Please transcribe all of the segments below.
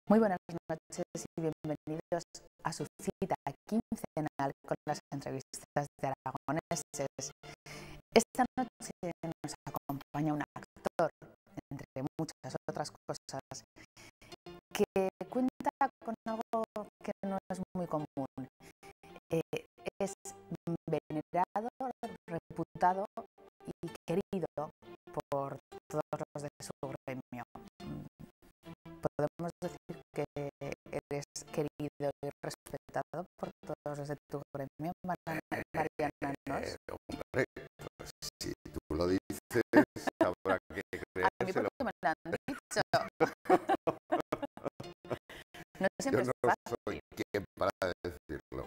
Muy buenas noches y bienvenidos a su cita quincenal con las entrevistas de aragoneses. Esta noche nos acompaña un actor, entre muchas otras cosas, que cuenta con algo que no es muy común. Es venerado, reputado y querido por todos los de su gremio. Podemos decir que eres querido y respetado por todos los de tu gremio, Mariananos. Hombre, pues si tú lo dices, habrá que A mí creérselo. porque me lo han dicho. No Yo siempre es no fácil. soy quien para decirlo.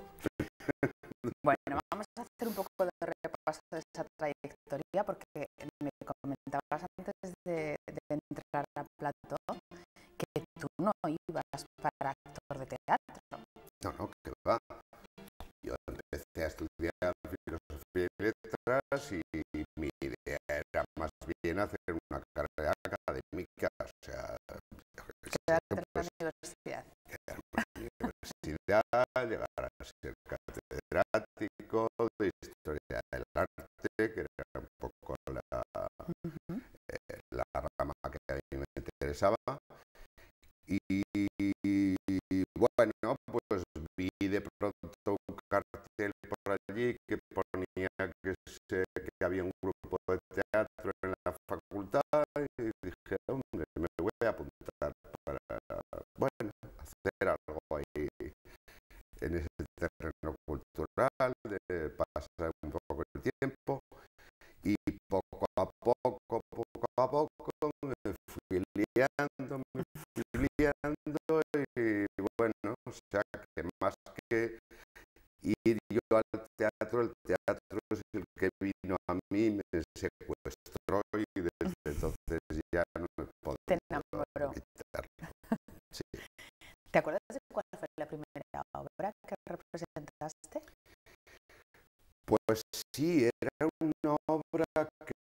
Bueno, vamos a hacer un poco de repaso de esa trayectoria porque me comentabas antes de entrar a plató que tú no ibas para actor de teatro. No, que va. Yo empecé a estudiar filosofía y letras y mi idea era más bien hacer una carrera académica, o sea, Quedarte en la pues, universidad. quedarme en la universidad, llegar a ser catedrático de historia del arte, que era un poco la rama que a mí me interesaba. Y bueno, pues vi de pronto un cartel por allí que ponía que había un grupo de teatro en la facultad y dije, hombre, me voy a apuntar para, bueno, hacer algo ahí en ese terreno cultural, de pasar un poco el tiempo y poco a poco me fui liando y bueno, o sea que más que ir yo al teatro, el teatro es el que vino a mí, me secuestró y desde entonces ya no me Te puedo enamoró. quitar. Sí. ¿Te acuerdas de cuál fue la primera obra que representaste? Pues sí, era una obra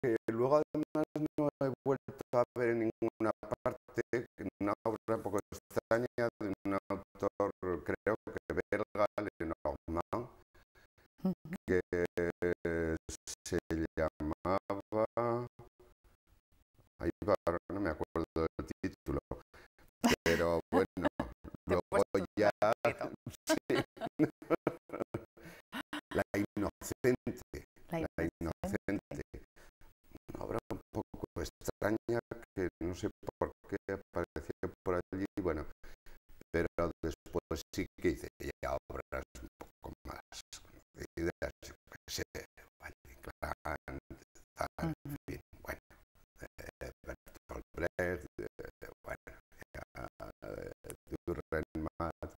que luego además no he vuelto a ver en ninguna parte, una obra un poco extraña de un autor, creo que belga, Lenormand, que se llamaba, ahí va, ahora no me acuerdo del título, pero bueno, luego ya, sí, La Inocente. La La Inocente, una obra un poco extraña que no sé por qué apareció por allí, bueno, pero después sí que hice ya obras un poco más conocidas, yo qué sé, Valle Inclán, en fin, bueno, Bertolt Brecht, bueno, Dürrenmatt,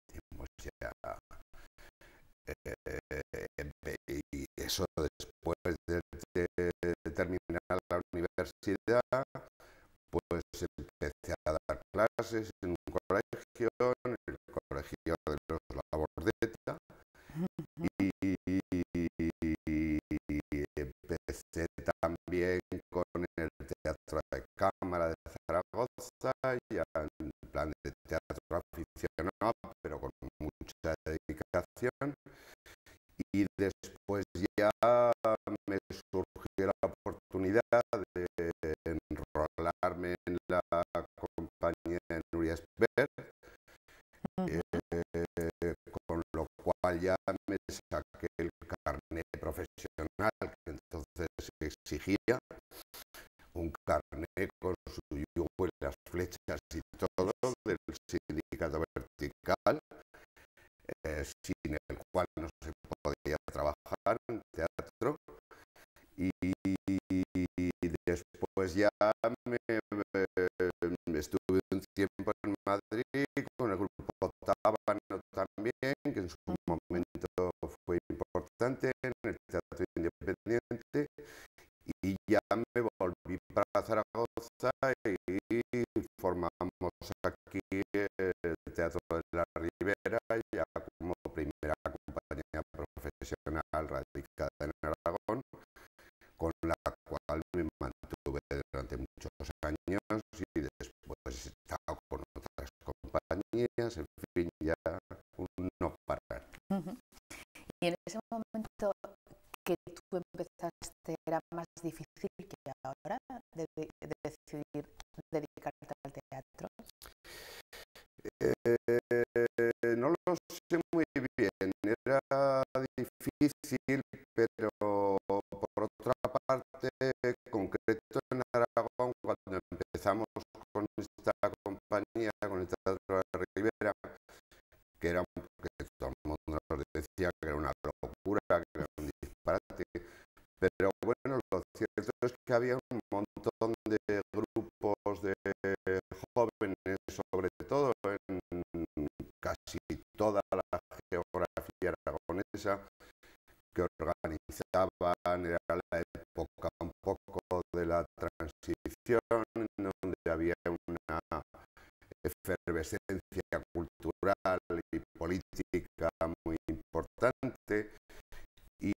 hicimos ya, y eso después de terminar la universidad, pues empecé a dar clases en un colegio, en el colegio de los Labordeta, y empecé también con el teatro de cámara de Zaragoza, ya en plan de teatro aficionado, pero con mucha dedicación. Y después ya me surgió la oportunidad de enrolarme en la compañía de Nuria Esper, con lo cual ya me saqué el carnet profesional, que entonces se exigía un carnet con su yugo y las flechas y todo del sindicato vertical, sin el cual no se podía trabajar en teatro. Y después ya estuve un tiempo en Madrid con el grupo Tábano también, que en su momento fue importante en el teatro independiente, y ya me volví para Zaragoza y formamos aquí el Teatro de la Ribera ya como primera compañía profesional radicada en Aragón, con la cual me mantuve durante muchos años y después he estado con otras compañías, en fin, ya un no parar. Y en ese momento que tú empezaste, ¿era más difícil que ahora de decidir dedicarte al teatro? No lo sé muy bien, era difícil, pero por otra parte, concreto en Aragón, cuando empezamos con esta compañía, con el Teatro de Ribera, que era que todo el mundo nos decía que era una locura, que era un disparate, pero bueno, lo cierto es que había un montón de grupos de jóvenes, sobre todo en casi toda la geografía aragonesa, que organizaban, era la época un poco de la transición, donde había una efervescencia cultural y política muy importante, y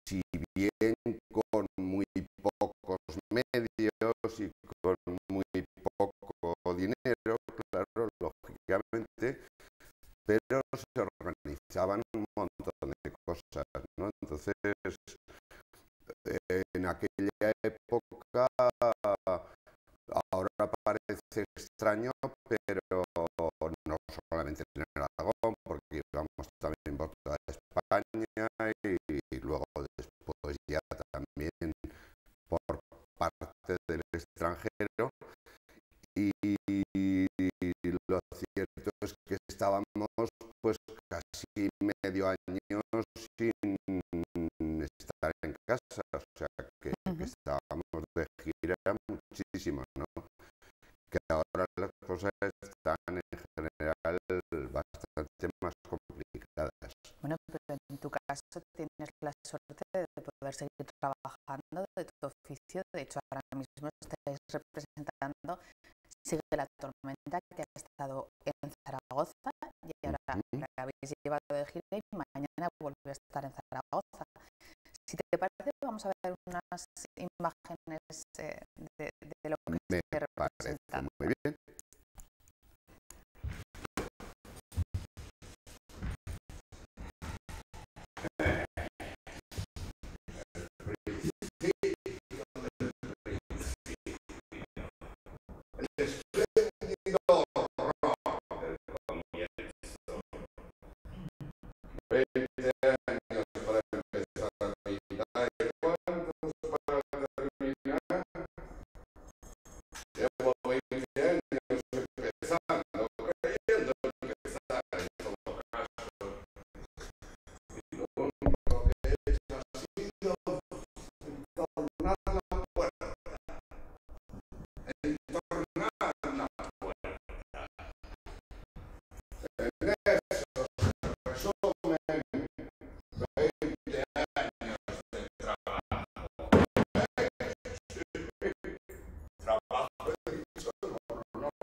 si bien con muy pocos medios y con muy poco dinero, claro, lógicamente, pero se organizaban un montón de cosas, ¿no? Entonces, en aquella época, ahora parece extraño, pero no solamente en Aragón, porque íbamos también por toda España y luego después ya también por parte del extranjero, y lo cierto es que estábamos pues casi medio año sin estar en casa, o sea que estábamos de gira muchísimo, ¿no? Que ahora las cosas están en general bastante más complicadas. Bueno, pero en tu caso tienes la suerte de poder seguir trabajando de tu oficio. De hecho, ahora mismo estáis representando Sigue la tormenta, que ha estado en Zaragoza, y ahora la habéis llevado de gira y mañana vuelve a estar en Zaragoza. Si te parece, vamos a ver unas imágenes de lo que Me esté parece representando. muy bien.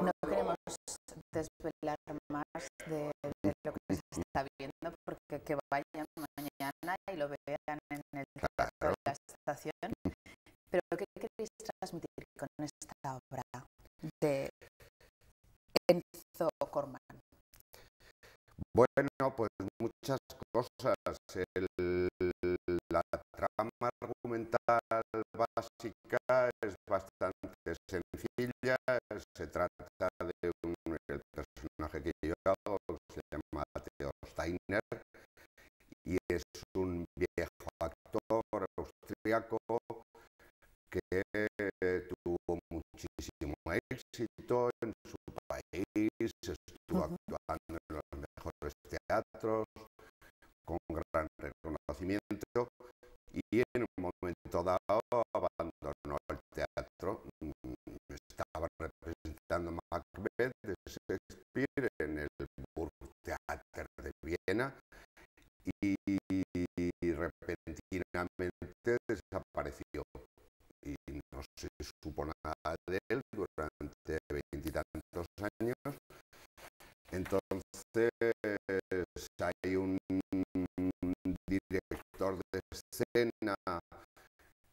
No queremos desvelar más de lo que se está viendo, porque que vayan mañana y lo vean en el teatro de la estación. Pero ¿qué queréis transmitir con esta obra de Enzo Corman? Bueno, pues muchas cosas. La trama argumental básica es bastante sencilla. Se trata de el personaje que yo hago, que se llama Theo Steiner, y es un viejo actor austriaco que tuvo muchísimo éxito en su país, estuvo actuando en los mejores teatros, con gran reconocimiento, y en un momento dado abandonó el teatro. Estaba representando Macbeth de Shakespeare en el Burgtheater de Viena, y repentinamente desapareció y no se supo nada de él durante 20 y tantos años. Entonces hay un director de escena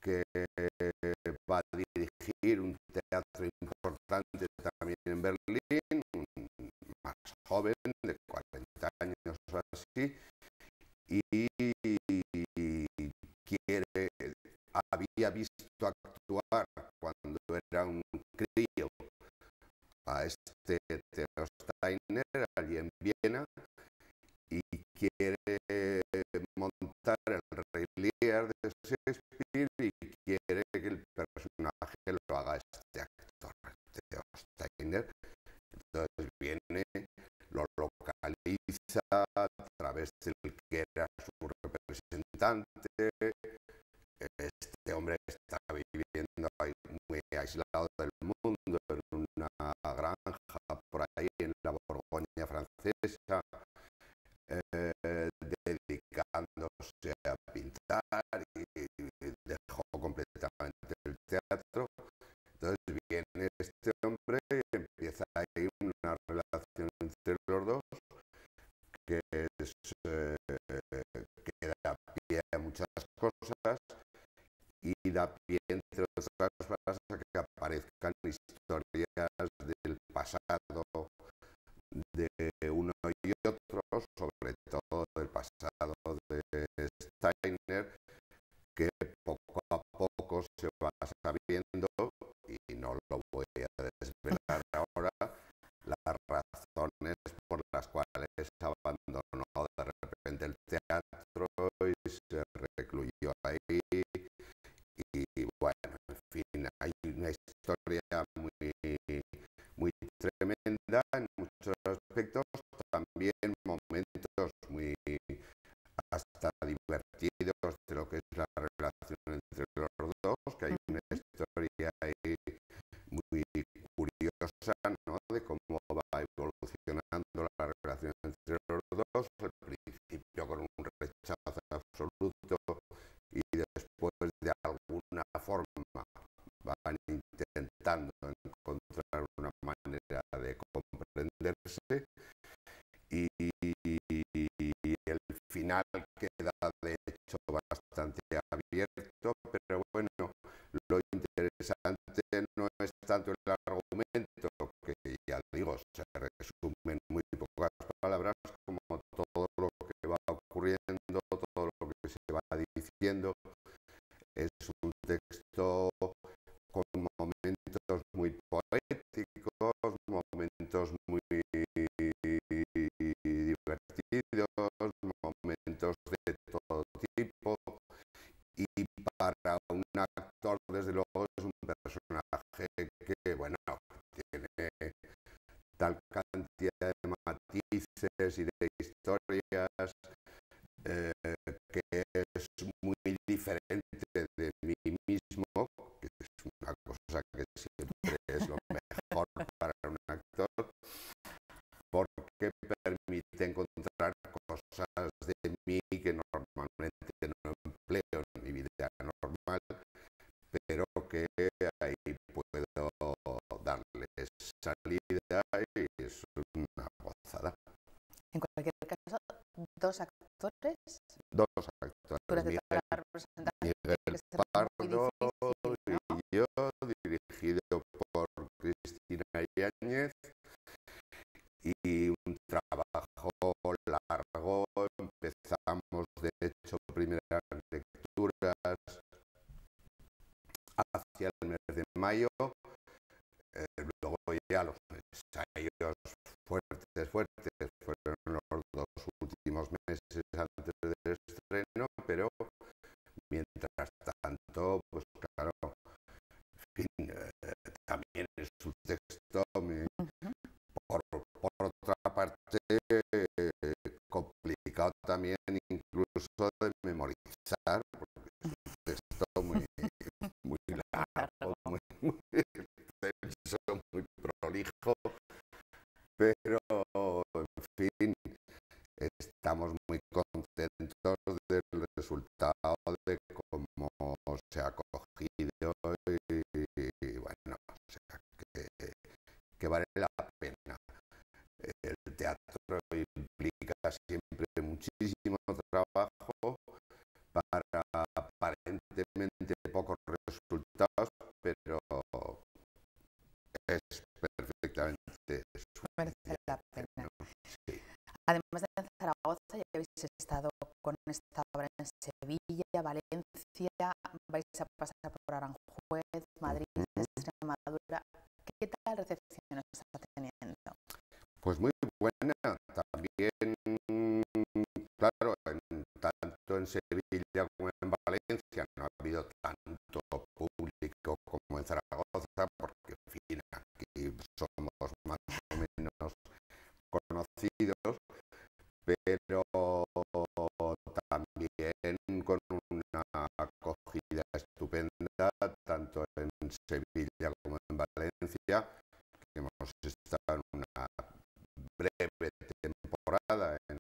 que va a dirigir un teatro importante también en Berlín, cuando era un crío a este Theo Steiner allí en Viena y quiere montar el Rey Lear de Shakespeare y quiere que el personaje lo haga este actor, Theo Steiner. Entonces viene, lo localiza a través del que era su representante. Este hombre está viviendo ahí muy aislado del mundo, en una granja por ahí en la Borgoña francesa, dedicándose a pintar y dejó completamente el teatro. Entonces viene este hombre y empieza ahí una relación entre los dos que que da pie a muchas cosas y da pie, entre otras cosas, a que aparezcan historias del pasado de uno y otro, sobre todo del pasado de Steiner, que poco a poco se va sabiendo, y no lo voy a desvelar ahora, las razones por las cuales abandonó de repente el teatro y se recluyó ahí. Y bueno, en fin, hay una historia muy tremenda en muchos aspectos, también momentos muy hasta divertidos de lo que es la relación entre los dos, que hay una historia ahí muy curiosa, ¿no?, de cómo va evolucionando la relación entre los dos, al principio con un rechazo absoluto y después de alguna forma van intentando encontrar una manera de comprenderse y el final queda de hecho bastante abierto, pero bueno, lo interesante no es tanto el argumento, que ya digo, se resume en muy pocas palabras, como todo lo que va ocurriendo, todo lo que se va diciendo. Es un texto con momentos muy poéticos, momentos muy divertidos, momentos de todo tipo, y para un actor desde luego es un personaje que, bueno, tiene tal cantidad de matices y de historias, que es muy diferente de mí mismo, que es una cosa que siempre es lo mejor para un actor, porque permite encontrar cosas de mí que normalmente no empleo en mi vida normal, pero que ahí puedo darles salida y es una gozada. En cualquier caso, dos actores Dos actores, durante toda la representación, Miguel que es muy Pardo difícil, ¿no? y yo, dirigido por Cristina Yáñez, y un trabajo largo. Empezamos de hecho primeras lecturas hacia el mes de mayo, luego ya los ensayos fuertes fueron los dos últimos meses antes del estreno, pero mientras tanto, pues claro, en fin, también es un texto por otra parte complicado también incluso de memorizar, porque es un texto muy largo, muy extenso, muy prolijo, pero en fin, estamos muy contentos del resultado, de cómo se ha acogido y bueno, o sea, que vale la pena. El teatro implica siempre muchísimo trabajo para aparentemente pocos resultados, pero es perfectamente Merece la pena. sí. Además de en Zaragoza, ya habéis estado con esta obra en Sevilla, Valencia, vais a pasar por Aranjuez, Madrid. pero también con una acogida estupenda, tanto en Sevilla como en Valencia, que hemos estado en una breve temporada en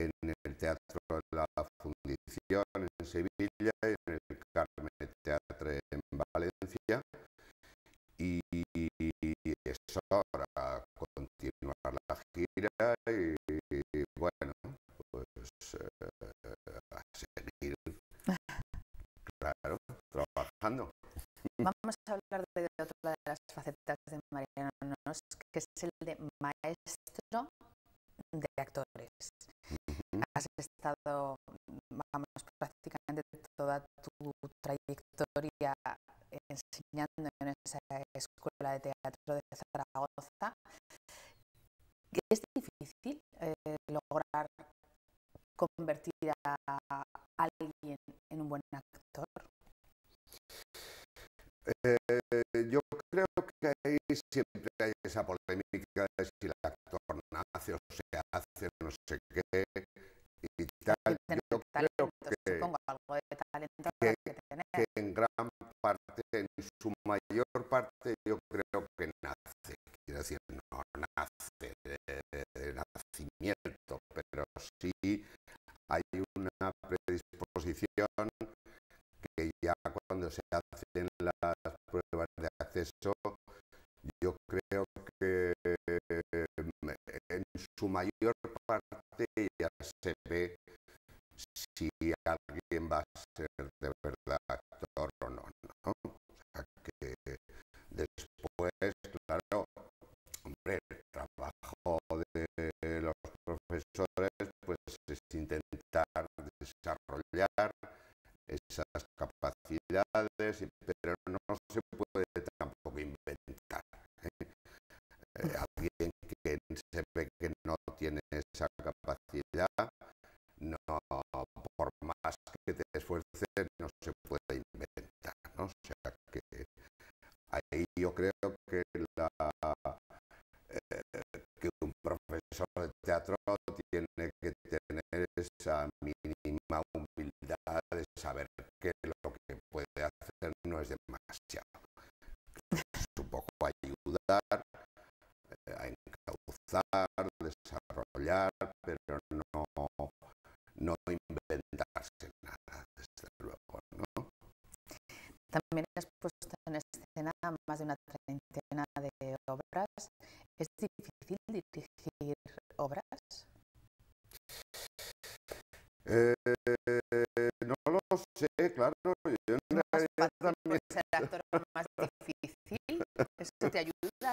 el Teatro de la Fundición en Sevilla y en el Carme Teatre en Valencia. Y eso ahora continuar la gira y bueno, pues a seguir, claro, trabajando. Vamos a hablar de otra de las facetas de Mariano Ros, que es el de maestro de actores. Has estado, vamos, prácticamente toda tu trayectoria enseñando en esa escuela de teatro de Zaragoza. ¿Es difícil lograr convertir a alguien en un buen actor? Yo creo que ahí siempre hay esa polémica de si el actor nace o se hace, no sé qué y tal. Yo creo supongo, algo de talento que, que tener. que en gran parte, en su mayor parte, yo creo que nace. Quiero decir, no nace de nacimiento, pero sí hay una predisposición que ya cuando se hacen las pruebas de acceso, yo creo que en su mayor parte ya se ve si alguien va a ser de verdad actor o no, ¿no? O sea que después, claro, hombre, el trabajo de los profesores pues es intentar desarrollar esas capacidades, pero no se puede tampoco inventar. Alguien que se ve que no tiene esa capacidad, no, por más que te esfuerces, no se puede inventar, ¿no? O sea que ahí yo creo que que un profesor de teatro tiene que tener esa mínima humildad de saber que lo que puede hacer no es demasiado. Es un poco ayudar, a encauzar, desarrollar, pero no inventarse nada, desde luego, ¿no? También has puesto en escena más de una treintena de obras. ¿Es difícil dirigir obras? No lo sé, claro. Yo en realidad también ser actor más difícil. ¿Eso te ayuda?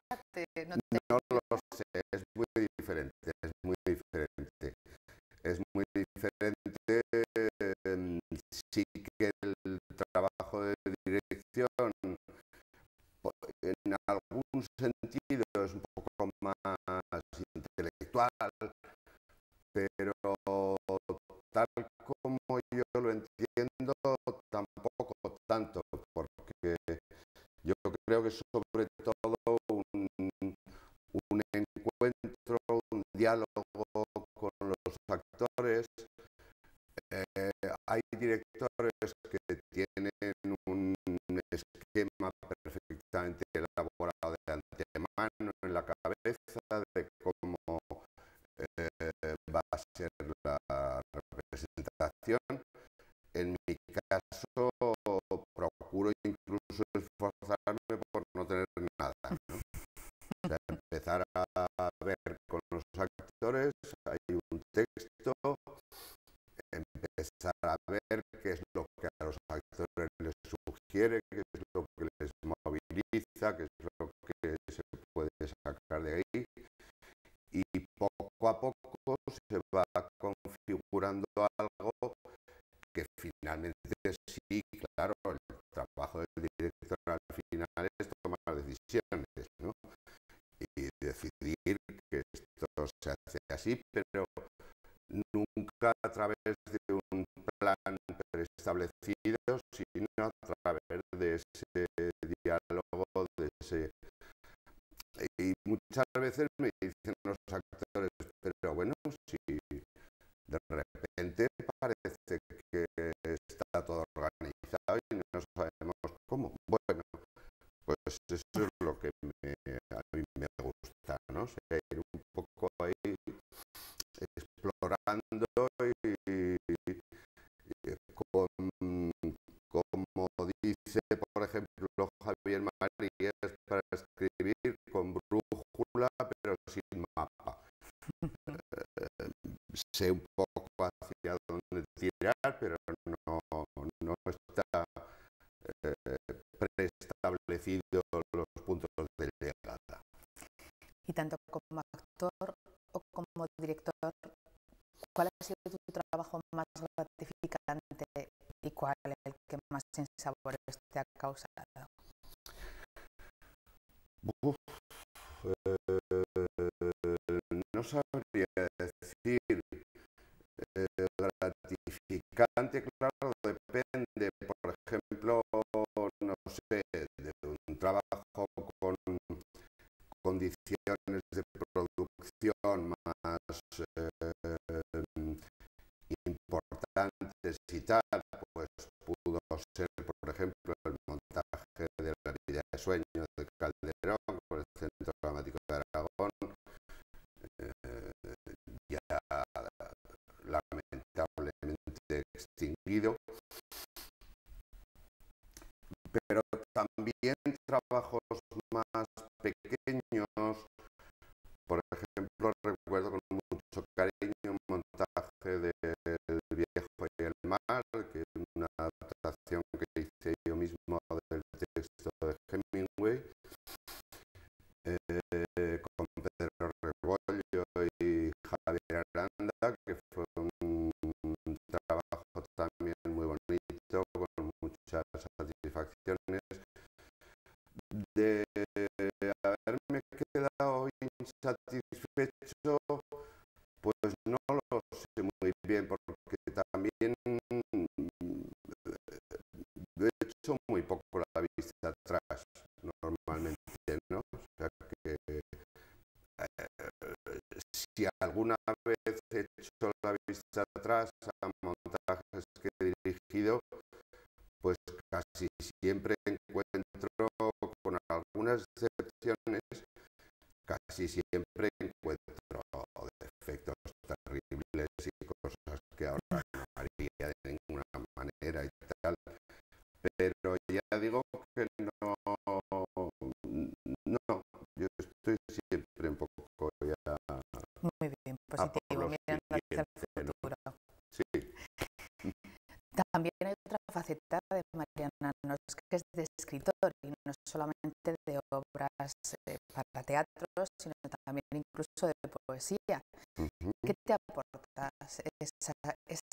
no lo sé, es muy diferente, es muy diferente. Es muy diferente. Sí que el trabajo de dirección en algún sentido es un poco más intelectual, pero tal como yo lo entiendo, tampoco tanto, porque yo creo que sobre todo un encuentro, un diálogo con los actores. Hay directores que tienen un esquema perfectamente elaborado de antemano en la cabeza de cómo va a ser la representación. En mi caso, procuro incluso esforzarme por no tener nada, ¿no? O sea, empezar a ver con los actores, hay un texto, empezar a ver qué es lo que a los actores les sugiere, qué es lo que les moviliza, qué es lo que se puede sacar de ahí, y poco a poco se va configurando algo que finalmente sí, claro, el trabajo del director al final es tomar decisiones, ¿no? Y decidir que esto se hace así, pero nunca a través de un plan preestablecido, sino a través de ese diálogo, de ese... Y muchas veces me dicen los actores, pero bueno, Bueno, pues eso es lo que a mí me gusta, ¿no? O sea, ir un poco ahí explorando con, como dice, por ejemplo, Javier Marías, para escribir con brújula, pero sin mapa. Sé un poco hacia dónde tirar, pero no está preestablecido los puntos de llegada. Y tanto como actor o como director, ¿cuál ha sido tu trabajo más gratificante y cuál el que más sinsabores te ha causado? Uf, no sabría decir. Gratificante, claro, depende. Por ejemplo, no sé, de un trabajo con condiciones de producción más importantes y tal, pues pudo ser, por ejemplo, el montaje de La vida de sueño de Calderón por el Centro Dramático de Aragón, ya lamentablemente extinguido, pero también trabajos más pequeños. Por ejemplo, recuerdo con mucho cariño un montaje de El viejo y el mar, que es una adaptación que hice yo mismo del texto de Hemingway, con Pedro Rebollo y Javier Aranda, que fue un trabajo también muy bonito, con muchas satisfacciones, de haberme quedado insatisfecho, pues no lo sé muy bien, porque también he hecho muy poco la vista atrás, normalmente, ¿no? O sea que si alguna vez he hecho la vista atrás a montajes que he dirigido, pues casi siempre encuentro, con algunas excepciones, casi siempre encuentro defectos terribles y cosas que ahora no haría de ninguna manera y tal, pero ya digo que no, yo estoy siempre un poco ya Muy bien, a por positivo, lo mirando hacia el siguiente, ¿no? futuro. Sí. También hay otra faceta de Mariana Nos, que es de escritor, y no solamente de obras para teatro, sino también incluso de poesía. ¿Qué te aporta esa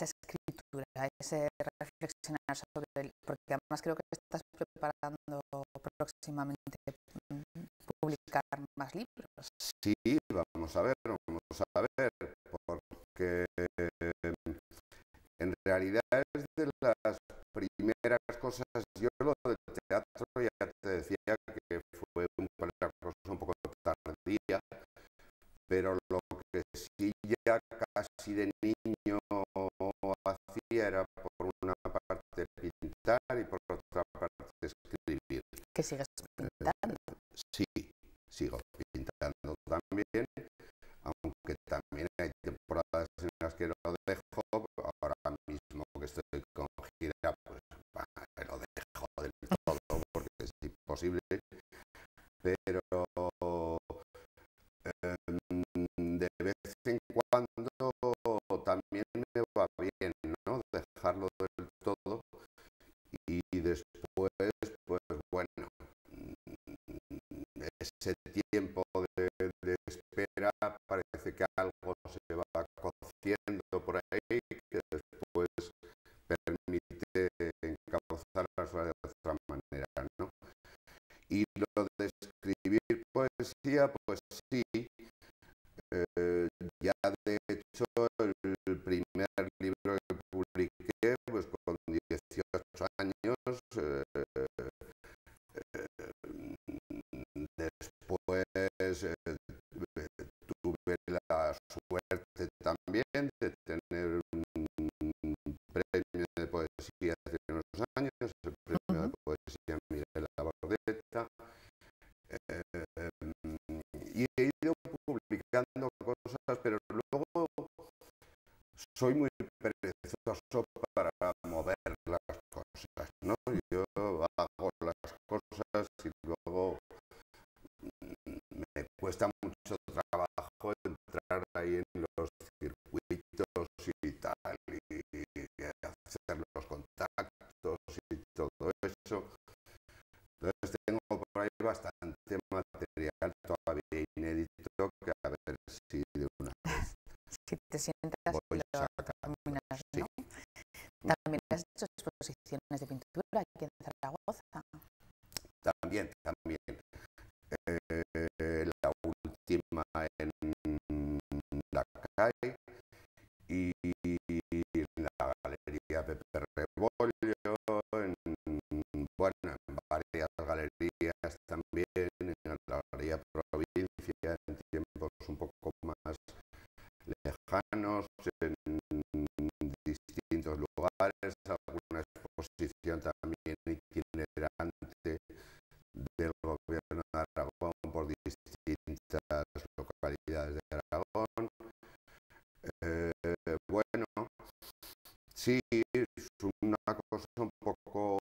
escritura, ese reflexionar sobre él? Porque además creo que estás preparando próximamente publicar más libros. Sí, vamos a ver, porque en realidad es de las primeras cosas. Yo lo del teatro ya te decía que fue una cosa un poco tardía, pero lo que sí ya casi de niño hacía era por una parte pintar y por otra parte escribir. ¿Que sigues pintando? Sí, sigo pintando también, aunque también hay temporadas en las que lo dejo. Ahora mismo que estoy con gira, pues lo dejo del todo porque es imposible, pero de vez en cuando también me va bien, ¿no? Dejarlo del todo y después, pues bueno, ese tiempo de espera parece que algo se va cociendo por ahí que después permite encauzar las cosas de otra manera, ¿no? Y lo de escribir poesía, pues sí, ya de hecho el primer libro que publiqué, pues con 18 años, después tuve la suerte también de tener un premio de poesía hace unos años, el premio de poesía y he ido publicando cosas, pero luego soy muy perezoso para mover las cosas, ¿no? Yo hago las cosas y luego me cuesta mucho trabajo entrar ahí en los circuitos y tal, y hacer los contactos y todo eso. Entonces tengo por ahí bastante material todavía inédito que a ver si de una vez Si te sientas voy y lo sacando. terminas, Sí, ¿no? También has hecho exposiciones de pintura aquí en Zaragoza. también. La última en la calle y en la Galería Pepe Rebollo, bueno, en varias galerías también, en la Galería Provincia, en tiempos un poco más lejanos, en distintos lugares, alguna exposición también itinerante del gobierno de Aragón por distintas localidades de Aragón. Bueno, sí, es una cosa un poco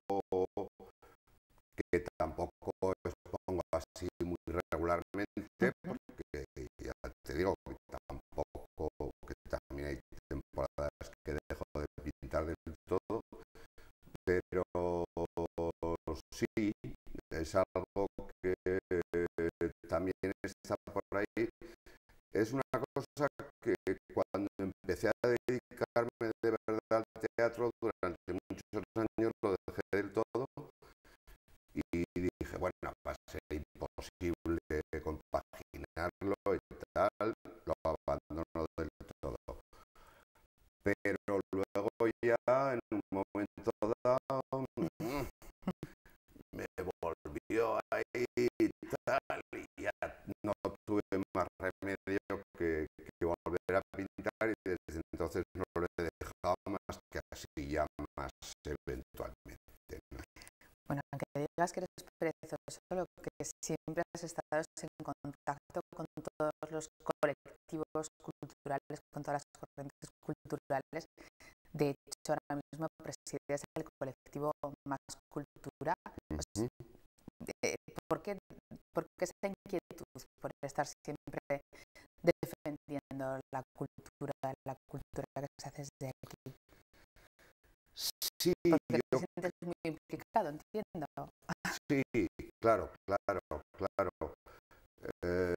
que tampoco expongo así muy regularmente, porque ya te digo que tampoco, que también hay temporadas que dejo de pintar del todo, pero sí, es algo que también está por ahí. Es una cosa que cuando empecé a dedicarme de verdad al teatro durante muchos años lo dejé del todo y dije, bueno, va a ser imposible compaginarlo y tal, lo abandono del todo. Pero luego ya en un momento dado me volvió ahí y tal, y ya no tuve más remedio que volver a pintar y desde entonces no lo he dejado más que así ya más eventualmente, ¿no? Bueno, aunque digas que eres perezoso, lo que siempre has estado es en contacto con todos los colectivos culturales, con todas las corrientes culturales. De hecho, ahora mismo presides el colectivo Más Cultura. Pues, ¿por qué esa inquietud por estar siempre defendiendo la cultura que se hace desde aquí? Sí, Porque te yo sientes muy implicado, entiendo. sí, claro. Eh,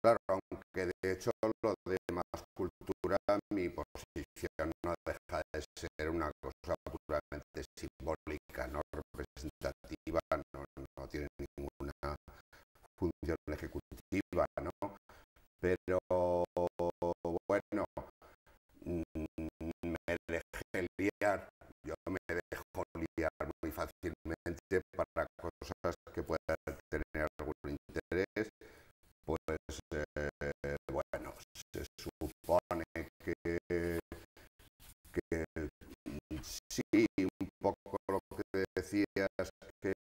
claro, aunque de hecho lo de Más Cultura, mi posición no deja de ser una cosa puramente simbólica, no representativa, no tiene ninguna función ejecutiva, ¿no? Pero bueno, me dejé liar, yo me dejo liar muy fácilmente para cosas que puedan tener algún interés, pues bueno, se supone que sí, un poco lo que decías, que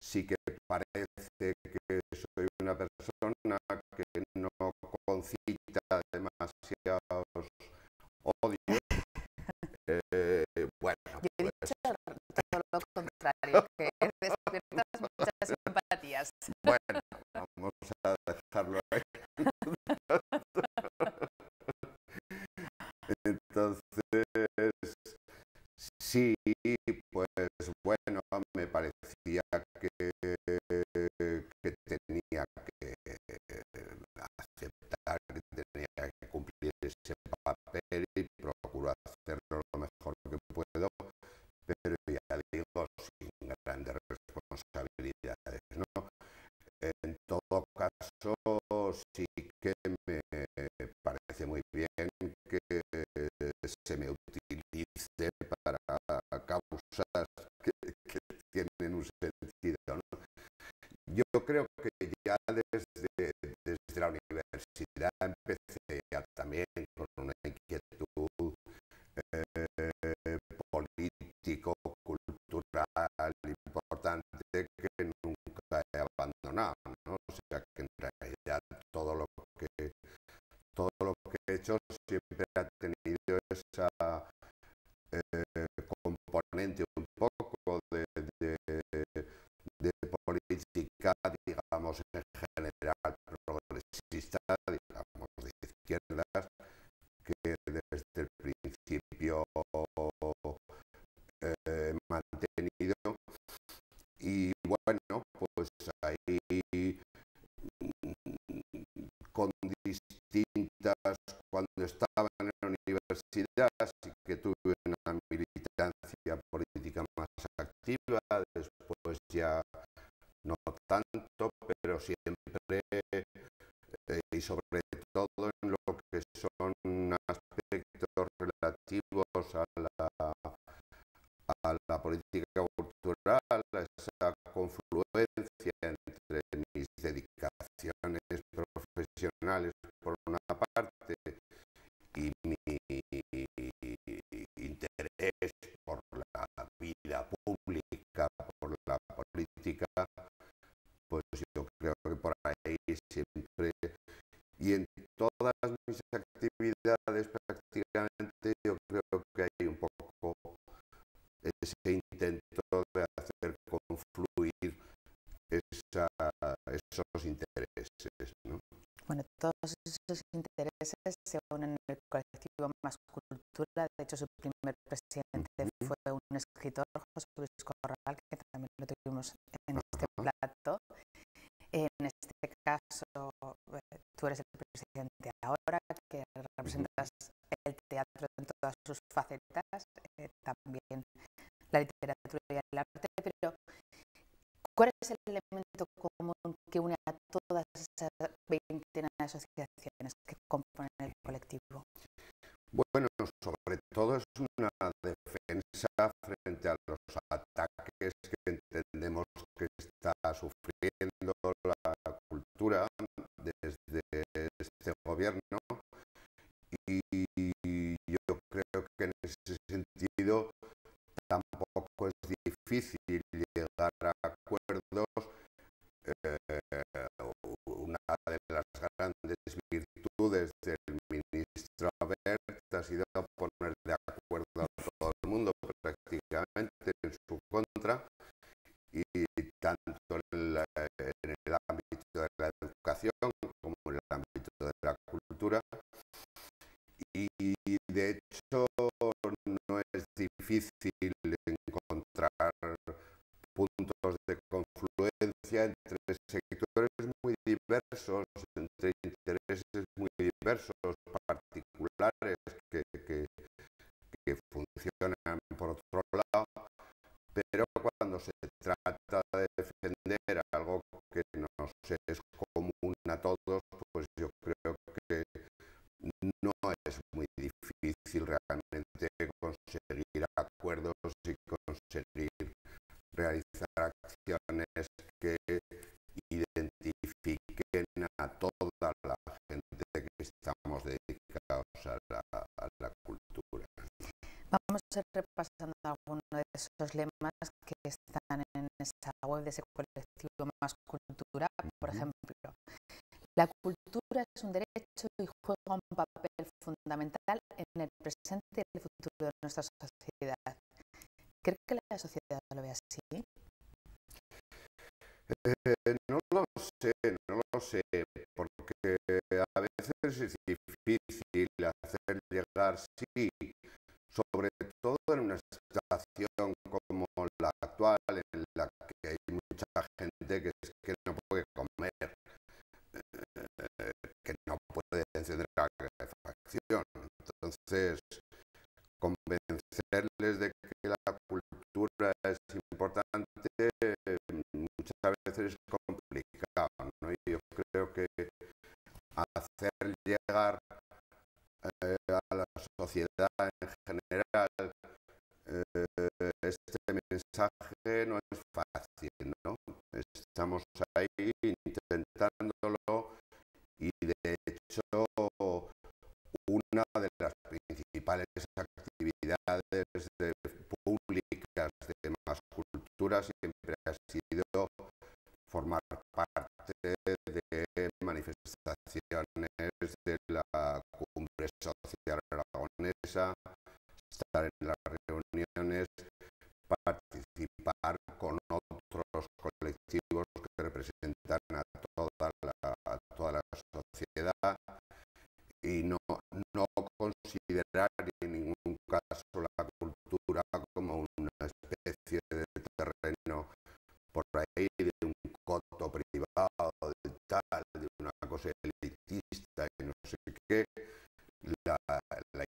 sí que parece que soy una persona que no concita demasiados odios. Bueno, Yo he pues dicho todo lo contrario, que despiertas muchas simpatías. bueno, vamos a dejarlo ahí. Entonces, sí, pues bueno, me parecía que tenía que aceptar, que tenía que cumplir ese papel y procuro hacerlo lo mejor que puedo, pero ya digo, sin grandes responsabilidades, ¿no? En todo caso, sí que me parece muy bien que se me utilice para causas que tienen un sentido, ¿no? Yo creo que ya desde la universidad empecé también con una inquietud político, cultural, importante que nunca he abandonado, ¿no? O sea que en hecho siempre ha tenido esa componente un poco de política, digamos, en general progresista, digamos, de izquierdas, que desde el principio mantenido. Y bueno, pues ahí con distintas, cuando estaba en la universidad sí que tuve una militancia política más activa, después ya no tanto, pero siempre y sobre todo en lo que son aspectos relativos a la política cultural, a esa confluencia entre mis dedicaciones profesionales por una parte y mi interés por la vida pública, por la política, pues yo creo que por ahí siempre y en todas mis actividades prácticamente yo creo que hay un poco ese intento de hacer confluir esos intereses, ¿no? Bueno, todos esos intereses se unen en el colectivo Más Cultura. De hecho, su primer presidente fue un escritor, José Luis Corral, que también lo tuvimos en este plato. En este caso, tú eres el presidente ahora, que representas el teatro en todas sus facetas, también la literatura y el arte, pero ¿cuál es el elemento común que une a todas esas 20 asociaciones que componen el colectivo? Bueno, sobre todo es una defensa frente a los ataques que entendemos que está sufriendo la cultura desde este gobierno, y yo creo que en ese sentido tampoco es difícil llegar a acuerdos. Una de las grandes virtudes del ministro Wert ha sido poner de acuerdo a todo el mundo prácticamente en su contra, y tanto en el ámbito de la educación como en el ámbito de la cultura. Y de hecho no es difícil encontrar puntos de confluencia entre sectores muy diversos, entre intereses muy diversos, particulares que funcionan por otro lado, pero cuando se trata de defender algo que nos es común a todos, pues yo creo que no es muy difícil realmente conseguir acuerdos y conseguir realizar acciones que identifiquen a toda la gente que estamos dedicados a la cultura. Vamos a ir repasando algunos de esos lemas que están en esa web de ese colectivo Más Cultura. Por ejemplo, la cultura es un derecho y juega un papel fundamental en el presente y el futuro de nuestra sociedad. ¿Cree que la sociedad lo ve así? No lo sé, porque a veces es difícil hacer llegar, sí, sobre todo en una situación como la actual, en la que hay mucha gente que no puede comer, que no puede encender la calefacción. Entonces, convencerles de que la cultura es importante muchas veces es complicado, ¿no? Y yo creo que hacer llegar a la sociedad en general este mensaje no es fácil, ¿no? Estamos ahí intentándolo, y de hecho una de las principales actividades públicas de Más Cultura siempre ha sido formar parte de manifestaciones de la Cumbre social aragonesa, estar en las reuniones, participar con otros colectivos que representan a toda la sociedad y no considerar en ningún caso la cultura como una especie de terreno por ahí de un coto privado, de tal, de una cosa elitista y no sé qué. La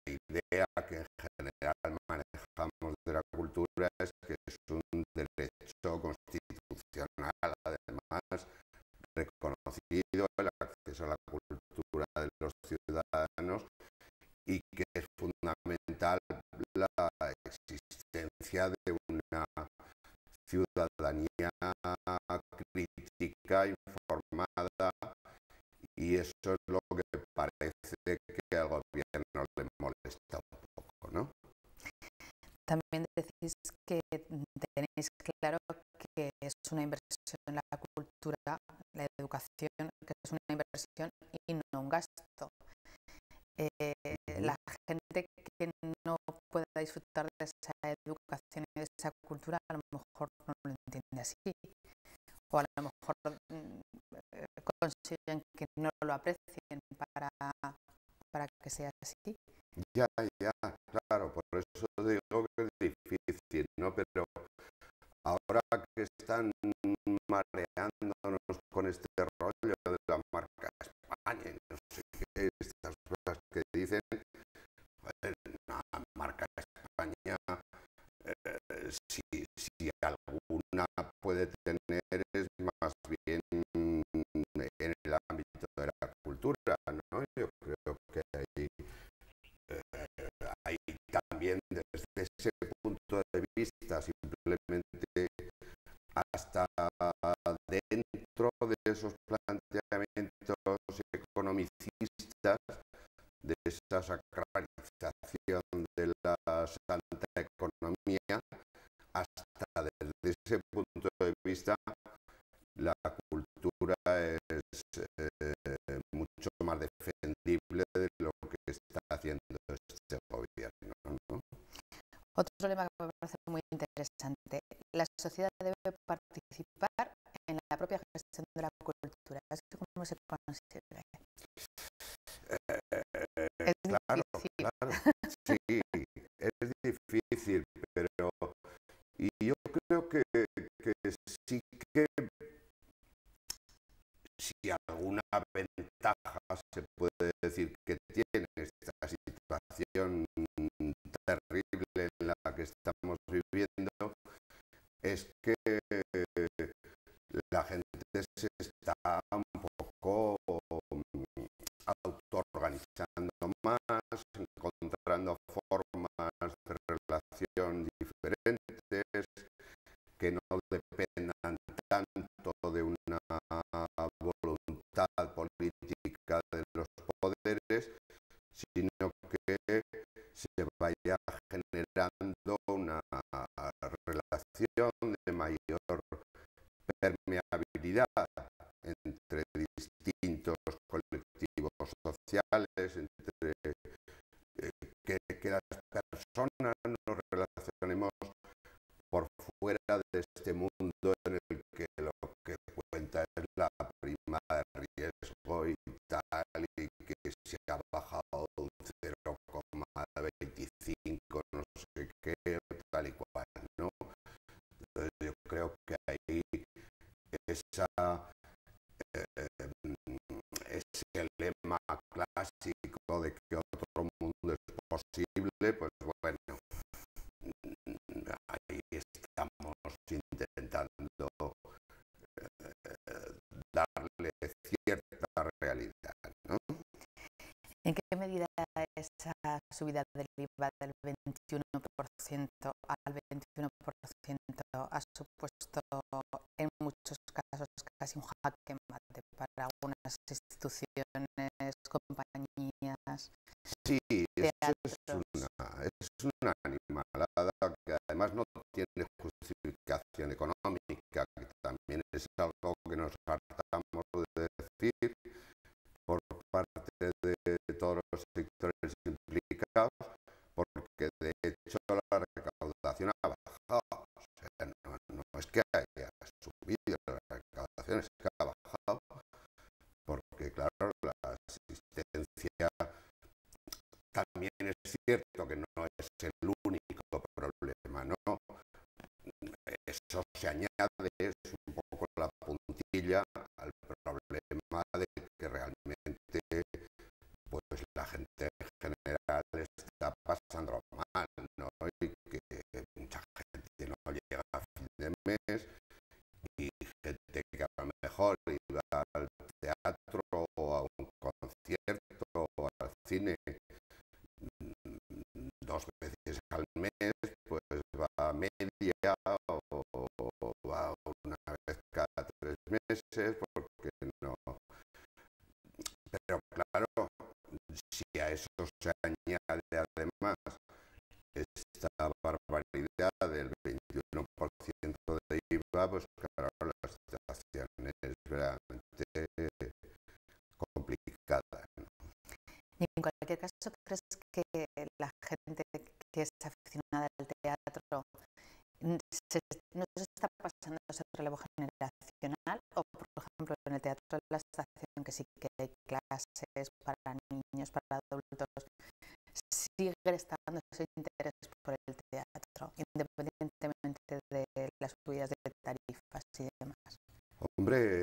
idea que en general manejamos de la cultura es que es un derecho constitucional, además reconocido, el acceso a la cultura de los ciudadanos, y que es fundamental la existencia de una ciudadanía crítica, informada, y eso es lo que parece que al gobierno le molesta un poco, ¿no? También decís que tenéis claro que es una inversión en la cultura, la educación, que es una inversión y no un gasto. La gente que no pueda disfrutar de esa educación y de esa cultura a lo mejor no lo entiende así, o a lo mejor consiguen que no lo aprecien para que sea así. Ya, claro, por eso digo que es difícil, ¿no? Pero ahora que están mareándonos con este rollo de la marca España y no sé qué, estas cosas que dicen, la marca España, si alguna puede tener, es más bien en el ámbito de la cultura, ¿no? Yo creo que hay también desde ese punto de vista, simplemente hasta dentro de esos planteamientos economicistas, de esa sacralización de la santa economía, hasta desde ese punto de vista la cultura es mucho más defendible de lo que está haciendo este gobierno, ¿no? Otro lema que me parece muy interesante: la sociedad debe participar en la propia gestión de la cultura. ¿Cómo se consigue? Es Claro, difícil. claro, sí, es difícil, pero y yo creo que sí que si alguna ventaja se puede decir que tiene esta situación terrible en la que estamos viviendo, es que la gente se está un poco autoorganizando más, encontrando formas de relación diferentes que no dependan tanto de una voluntad política de los poderes, sino que se vaya generando una relación de mayor permeabilidad entre distintos colectivos sociales, entre que las personas nos relacionemos por fuera de este mundo en el que lo que cuenta es la prima de riesgo y tal, y que se ha bajado un 0,25, no sé qué, tal y cual, ¿no? Entonces yo creo que ahí ese lema clásico de que otro mundo es posible, pues bueno, ahí estamos intentando darle cierta realidad, ¿no? ¿En qué medida esa subida del IVA del 21% al 21% ha supuesto en muchos casos casi un jaque mate para algunas instituciones, compañías, Sí, teatros? es una animalada que además no tiene justificación económica, que también es algo que nos hartamos de decir por parte de todos los sectores situaciones que ha bajado, porque claro, la asistencia también es cierto que no es el único problema, ¿no? Eso se añade, es un poco la puntilla al problema de que realmente pues la gente en general está pasando mal, ¿no? Y que mucha gente no llega a fin de mes y gente que a lo mejor iba al teatro o a un concierto o al cine 2 veces al mes, pues va a media o va una vez cada 3 meses, porque no. Pero claro, si a eso se añade además esta barbaridad del 21% de IVA, pues claro, la situación es verdaderamente complicada, ¿no? Y en cualquier caso, ¿crees que la gente que es aficionada al teatro no se está pasando ese relevo generacional? O, por ejemplo, en el Teatro de la Estación, que sí que hay clases para niños, para adultos, sigue estando ese interés por el teatro, independientemente de las subidas de tarifas y demás. Hombre,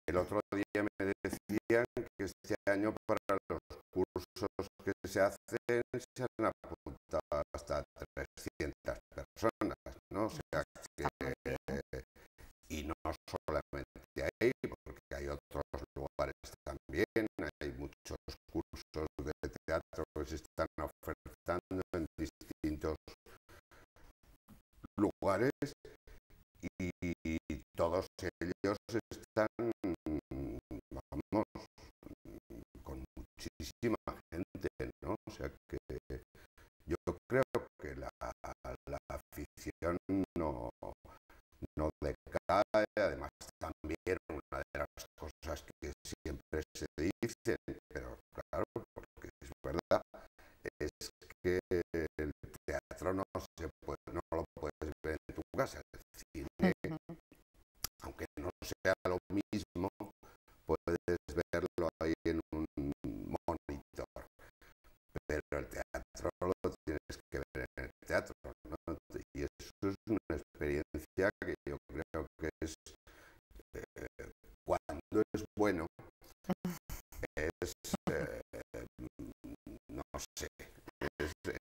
el otro día me decían que este año para los cursos que se hacen se han apuntado hasta 300 personas, ¿no? O sea que, y no solamente ahí, porque hay otros lugares también, hay muchos cursos de teatro que se están ofertando en distintos lugares y todos ellos están, vamos, con muchísima gente, ¿no? O sea que yo creo que la afición no decae. Además también una de las cosas que siempre se dicen, pero claro, porque es verdad, es que el teatro no lo puedes ver en tu casa. El cine, aunque no sea lo mismo, puedes verlo ahí en un monitor, pero el teatro lo tienes que ver en el teatro, ¿no? Y eso es una experiencia que yo creo que es, cuando es bueno, es, no sé,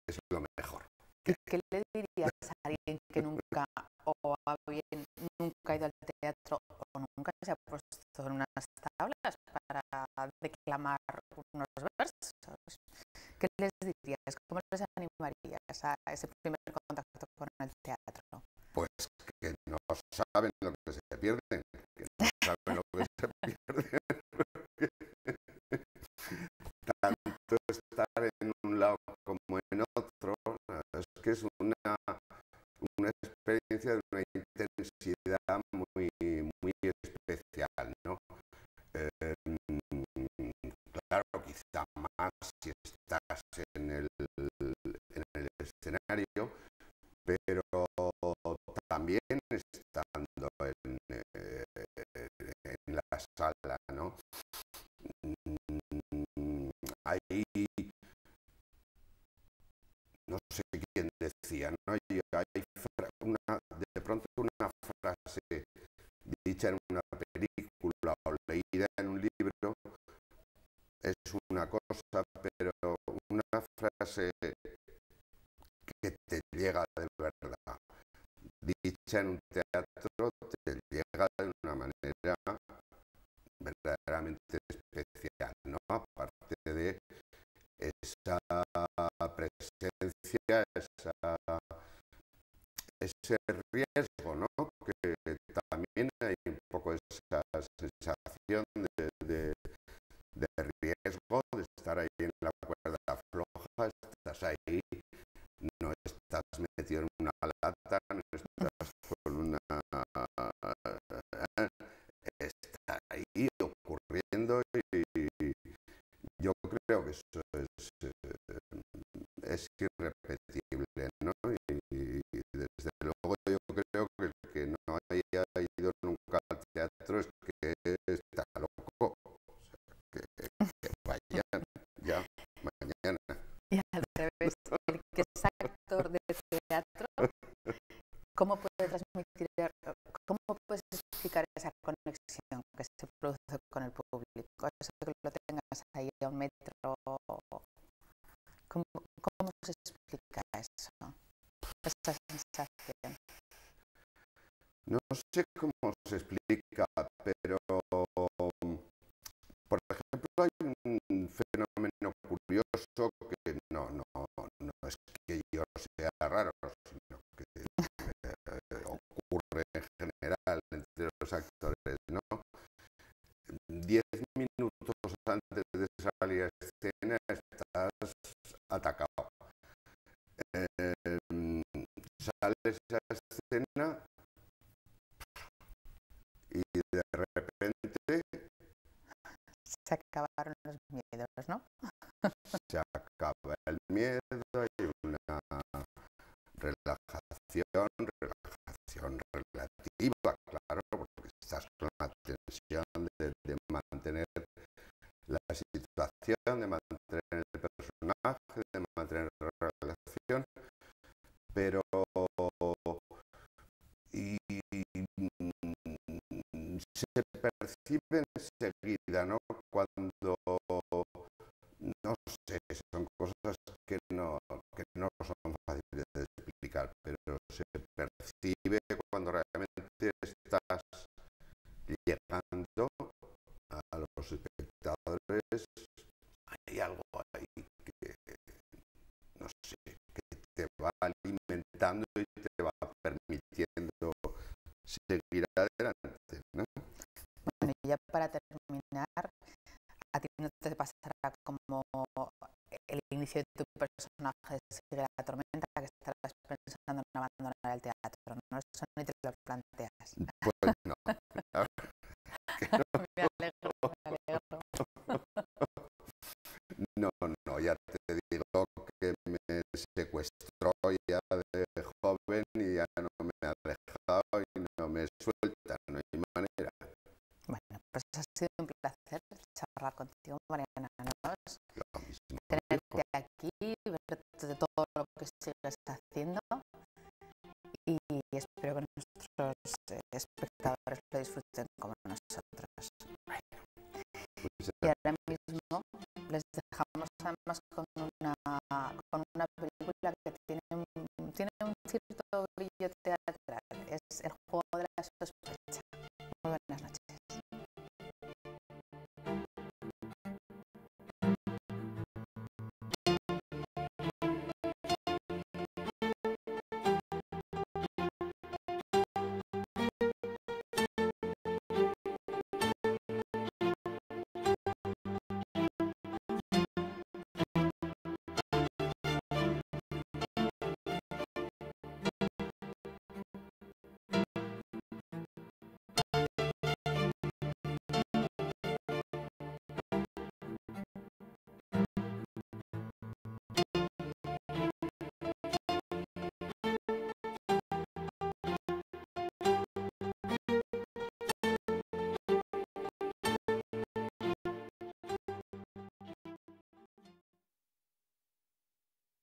es lo mejor. ¿Qué le dirías a alguien que nunca o a bien nunca ha ido al teatro o nunca se ha puesto en unas tablas para declamar unos versos? ¿Qué les dirías? ¿Cómo les animarías a ese primer contacto con el teatro? Pues que no saben lo que se pierden, que no saben lo que se pierden. Tanto estar en un lado como en otro, es que es una experiencia de una intensidad muy, muy especial, ¿no? Claro, quizá más si estás en el escenario, pero también estando en la sala, ¿no? Ahí, no sé quién decía, ¿no? Y hay de pronto una frase dicha en una película o leída en un libro es una cosa, pero una frase que te llega de verdad, dicha en un teatro, te llega de una manera verdaderamente especial, ¿no? Aparte de esa presencia, ese riesgo, ¿no? Que también hay un poco esa sensación de riesgo, de estar ahí en la cuerda floja, estás ahí, no estás metido en una lata, no estás con una... está ahí ocurriendo y yo creo que eso es irrepetible, ¿no? Y desde luego yo creo que el que no haya ido puedes explicar esa conexión que se produce con el público? Eso que lo tengas ahí a un metro. ¿Cómo se explica eso? Esa sensación. No sé cómo se explica, pero por ejemplo hay un fenómeno curioso que no es que yo sea raro, sino que ocurre en general entre los actores, ¿no? 10 minutos antes de salir a escena estás atacado. Sales a escena y de repente Se acabaron los miedos, ¿no? se acaba el miedo, hay una relajación relativa, claro, porque estás con la tensión de mantener la situación, de mantener el personaje, de mantener la relación, pero y se percibe enseguida, ¿no? Cuando, no sé, son cosas que no son fáciles de explicar, pero se percibe cuando realmente estás llegando a los espectadores. Hay algo ahí que, no sé, que te va alimentando y te va permitiendo seguir adelante, ¿no? Bueno, y ya para terminar, a ti no te pasará como el inicio de tu personaje de Sigue la tormenta, que estarás pensando en abandonar el teatro, ¿no? Eso ni te lo planteas. Pues no, la verdad que no. Me alegro, me alegro. No, ya te digo que me secuestró ya de joven y ya no me ha dejado y no me suelta, no hay manera. Bueno, pues ha sido un placer charlar contigo, Mariana, ¿no? Lo mismo Tenerte digo. aquí, verte de todo lo que sigues haciendo y espero que nuestros espectadores lo disfruten como nosotros. Pues, Y ahora mismo les dejamos además con una película que tiene un cierto brillo teatral, es El juego de la sospecha.